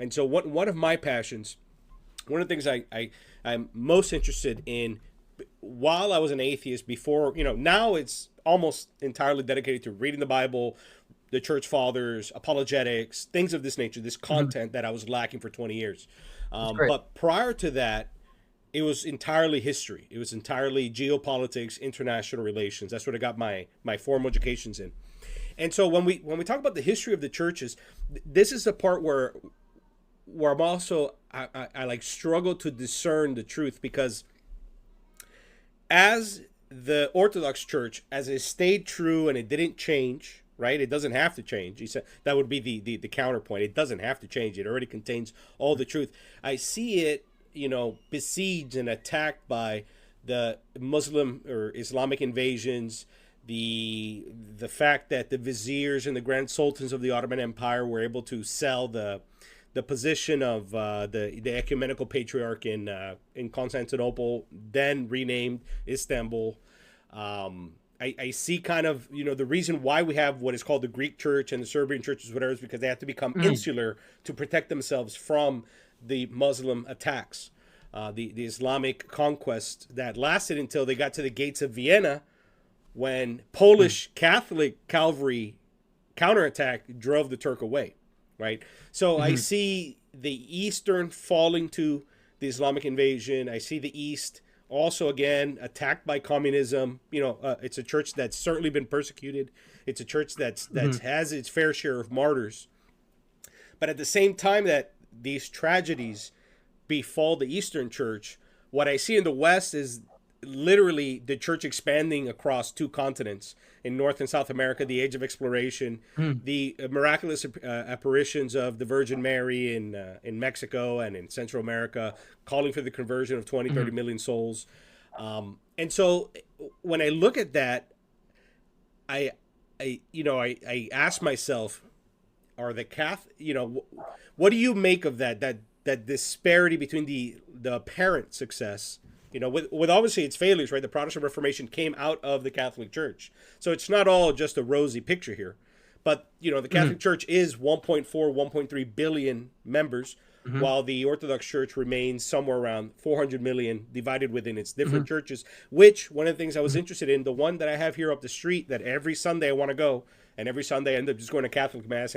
And so one of my passions, one of the things I'm most interested in while I was an atheist before, now it's almost entirely dedicated to reading the Bible, the church fathers, apologetics, things of this nature, this Mhm. content that I was lacking for 20 years. That's great. But prior to that, it was entirely history. It was entirely geopolitics, international relations. That's what I got my formal educations in. And so when we talk about the history of the churches, this is the part where I'm also I like struggle to discern the truth, because as the Orthodox Church, as it stayed true and it didn't change, right? It doesn't have to change. He said that would be the counterpoint. It doesn't have to change. It already contains all the truth. I see it, besieged and attacked by the Muslim or Islamic invasions, the fact that the viziers and the grand sultans of the Ottoman Empire were able to sell the position of the ecumenical patriarch in Constantinople, then renamed Istanbul. I see kind of the reason why we have what is called the Greek Church and the Serbian churches, whatever, is because they have to become Mhm. insular to protect themselves from the Muslim attacks. The Islamic conquest that lasted until they got to the gates of Vienna, when Mhm. Polish Catholic cavalry counterattack drove the Turk away, right? So I Mhm. see the Eastern falling to the Islamic invasion. I see the East also again attacked by communism. It's a church that's certainly been persecuted. It's a church that's Mhm. has its fair share of martyrs. But at the same time that these tragedies befall the Eastern Church, what I see in the West is literally the church expanding across two continents in North and South America, the age of exploration, Mhm. the miraculous apparitions of the Virgin Mary in Mexico and in Central America, calling for the conversion of 20, 30 Mhm. million souls. And so when I look at that, I, I ask myself, are the Catholic, what do you make of that disparity between the apparent success, with obviously its failures, right? The Protestant Reformation came out of the Catholic Church, so it's not all just a rosy picture here. But the Mhm. Catholic Church is 1.4, 1.3 billion members, Mhm. while the Orthodox Church remains somewhere around 400 million, divided within its different Mhm. churches. Which, one of the things I was Mhm. interested in, the one that I have here up the street, that every Sunday I want to go, and every Sunday I end up just going to Catholic mass.